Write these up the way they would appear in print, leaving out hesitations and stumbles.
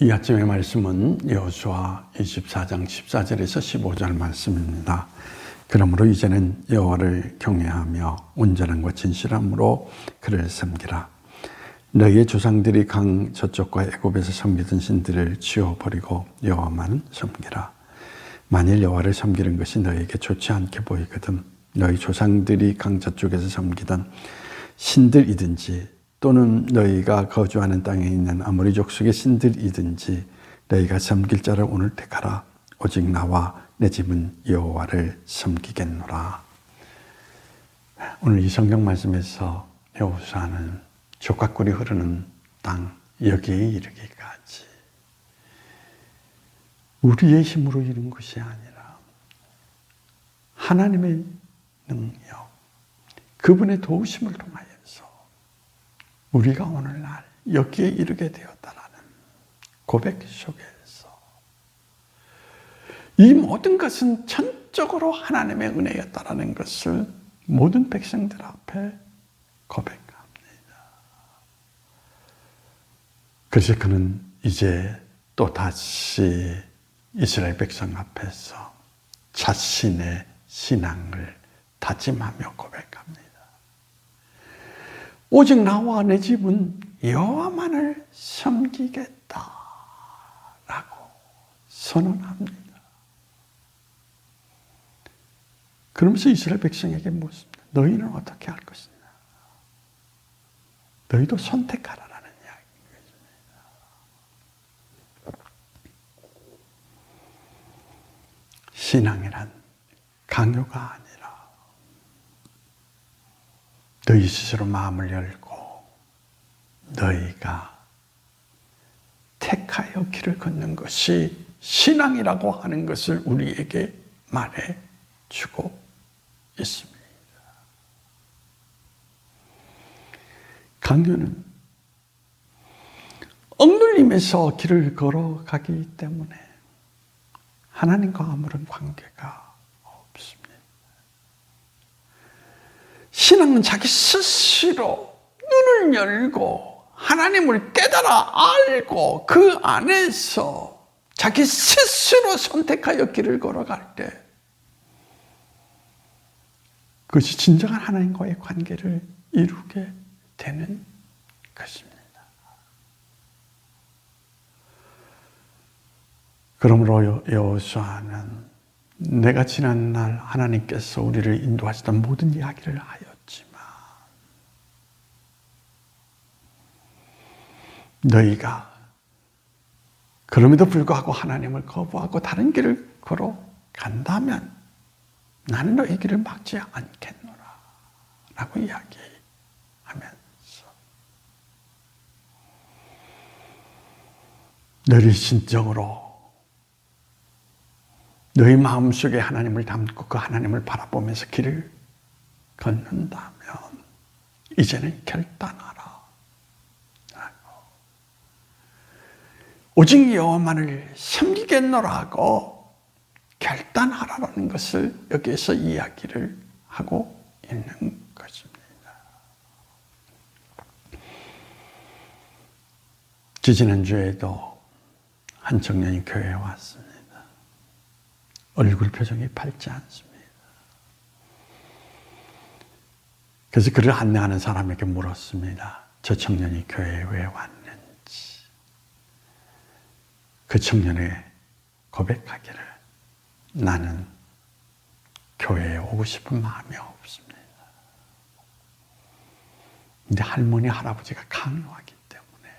이 아침의 말씀은 여호수아 24장 14절에서 15절 말씀입니다. 그러므로 이제는 여호와를 경외하며 온전함과 진실함으로 그를 섬기라. 너희의 조상들이 강 저쪽과 애굽에서 섬기던 신들을 지워버리고 여호와만 섬기라. 만일 여호와를 섬기는 것이 너희에게 좋지 않게 보이거든 너희 조상들이 강 저쪽에서 섬기던 신들이든지 또는 너희가 거주하는 땅에 있는 아모리 족속의 신들이든지 너희가 섬길 자를 오늘 택하라. 오직 나와 내 집은 여호와를 섬기겠노라. 오늘 이 성경 말씀에서 여호수아는 족각꿀이 흐르는 땅 여기에 이르기까지 우리의 힘으로 이룬 것이 아니라 하나님의 능력, 그분의 도우심을 통하여서 우리가 오늘날 여기에 이르게 되었다라는 고백 속에서 이 모든 것은 전적으로 하나님의 은혜였다라는 것을 모든 백성들 앞에 고백합니다. 그래서 그는 이제 또 다시 이스라엘 백성 앞에서 자신의 신앙을 다짐하며 고백합니다. 오직 나와 내 집은 여호와만을 섬기겠다라고 선언합니다. 그러면서 이스라엘 백성에게 묻습니다. 너희는 어떻게 할 것이냐? 너희도 선택하라라는 이야기입니다. 신앙이란 강요가 아니라 너희 스스로 마음을 열고 너희가 택하여 길을 걷는 것이 신앙이라고 하는 것을 우리에게 말해주고 있습니다. 강요는 억눌림에서 길을 걸어가기 때문에 하나님과 아무런 관계가 없습니다. 신앙은 자기 스스로 눈을 열고 하나님을 깨달아 알고 그 안에서 자기 스스로 선택하여 길을 걸어갈 때 그것이 진정한 하나님과의 관계를 이루게 되는 것입니다. 그러므로 여호수아는 내가 지난날 하나님께서 우리를 인도하시던 모든 이야기를 하였지만 너희가 그럼에도 불구하고 하나님을 거부하고 다른 길을 걸어간다면 나는 너희 길을 막지 않겠노라 라고 이야기하면서 너희 진정으로 너희 마음속에 하나님을 담고 그 하나님을 바라보면서 길을 걷는다면 이제는 결단하라. 오직 여호와만을 섬기겠노라고 결단하라는 것을 여기에서 이야기를 하고 있는 것입니다. 지지난주에도 한 청년이 교회에 왔습니다. 얼굴 표정이 밝지 않습니다. 그래서 그를 안내하는 사람에게 물었습니다. 저 청년이 교회에 왜 왔는지. 그 청년이 고백하기를 나는 교회에 오고 싶은 마음이 없습니다. 근데 할머니, 할아버지가 강요하기 때문에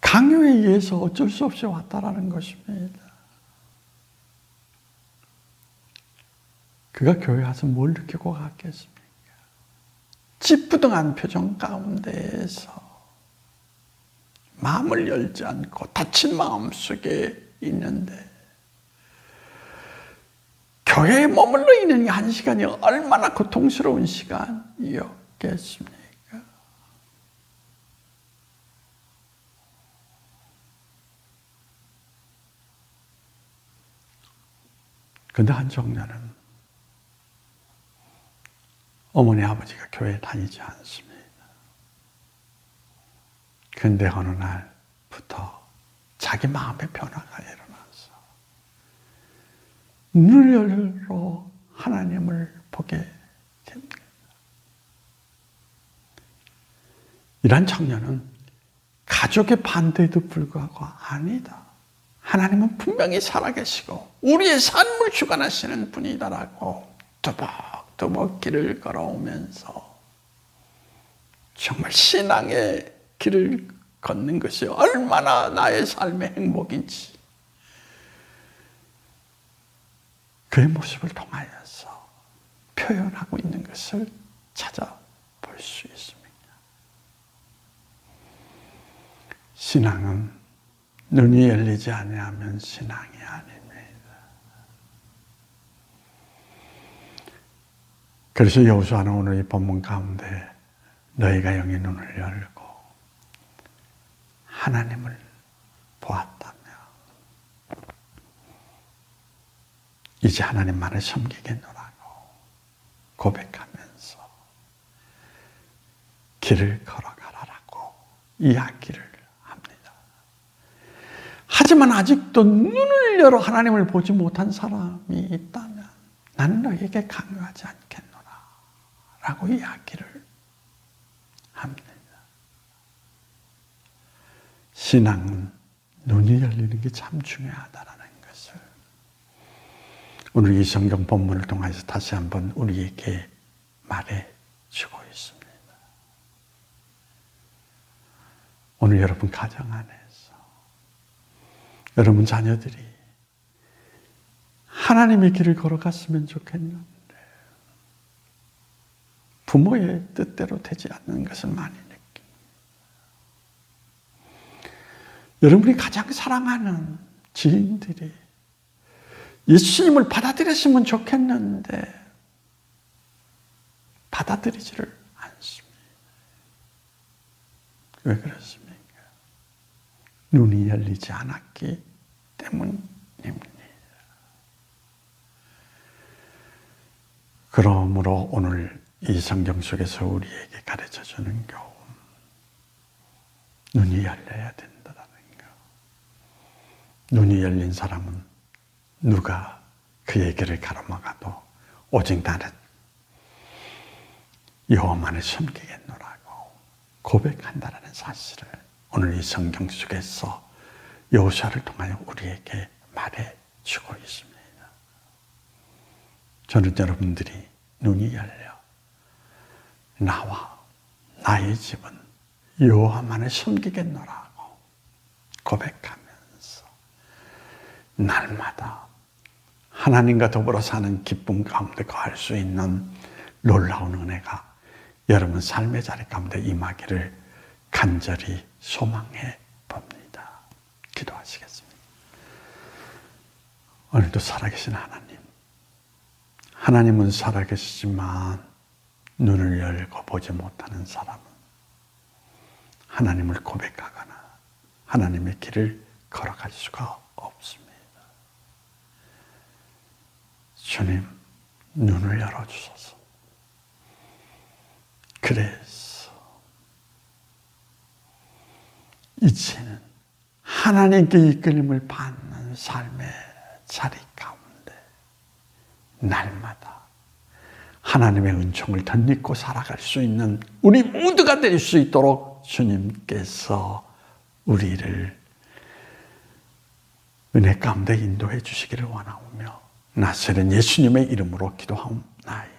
강요에 의해서 어쩔 수 없이 왔다라는 것입니다. 그가 교회 와서 뭘 느끼고 갔겠습니까? 찌뿌둥한 표정 가운데에서 마음을 열지 않고 닫힌 마음 속에 있는데 교회에 머물러 있는 한 시간이 얼마나 고통스러운 시간이었겠습니까? 그런데 한 청년은 어머니 아버지가 교회에 다니지 않습니다. 근데 어느 날부터 자기 마음의 변화가 일어나서 눈을 열어 하나님을 보게 됩니다. 이런 청년은 가족의 반대에도 불구하고 아니다. 하나님은 분명히 살아계시고 우리의 삶을 주관하시는 분이다라고 또박또박 길을 걸어오면서 정말 신앙의 길을 걷는 것이 얼마나 나의 삶의 행복인지 그의 모습을 통하여서 표현하고 있는 것을 찾아볼 수 있습니다. 신앙은 눈이 열리지 아니하면 신앙이 아닙니다. 그래서 여호수아는 오늘 이 본문 가운데 너희가 영의 눈을 열고 하나님을 보았다며 이제 하나님만을 섬기겠노라고 고백하면서 길을 걸어가라라고 이야기를 합니다. 하지만 아직도 눈을 열어 하나님을 보지 못한 사람이 있다면 나는 너에게 강요하지 않겠노라 라고 이야기를 합니다. 신앙은 눈이 열리는 게 참 중요하다라는 것을 오늘 이 성경 본문을 통해서 다시 한번 우리에게 말해주고 있습니다. 오늘 여러분 가정 안에서 여러분 자녀들이 하나님의 길을 걸어갔으면 좋겠는데 부모의 뜻대로 되지 않는 것을 많이 느낍니다. 여러분이 가장 사랑하는 지인들이 예수님을 받아들였으면 좋겠는데 받아들이지를 않습니다. 왜 그렇습니까? 눈이 열리지 않았기 때문입니다. 그러므로 오늘 이 성경 속에서 우리에게 가르쳐주는 교훈, 눈이 열려야 된다는 것. 눈이 열린 사람은 누가 그의 길을 가로막아도 오직 나는 여호와만을 섬기겠노라고 고백한다는 사실을 오늘 이 성경 속에서 여호수아를 통하여 우리에게 말해주고 있습니다. 저는 여러분들이 눈이 열려 나와 나의 집은 여호와만을 섬기겠노라고 고백하면서 날마다 하나님과 더불어 사는 기쁨 가운데 거할 수 있는 놀라운 은혜가 여러분 삶의 자리 가운데 임하기를 간절히 소망해 봅니다. 기도하시겠습니다. 오늘도 살아계신 하나님, 하나님은 살아계시지만 눈을 열고 보지 못하는 사람은 하나님을 고백하거나 하나님의 길을 걸어갈 수가 없습니다. 주님, 눈을 열어주소서. 그래서 이제는 하나님께 이끌림을 받는 삶의 자리 가운데 날마다 하나님의 은총을 덧입고 살아갈 수 있는 우리 모두가 될 수 있도록 주님께서 우리를 은혜 가운데 인도해 주시기를 원하오며 나사렛 예수님의 이름으로 기도하옵나이다.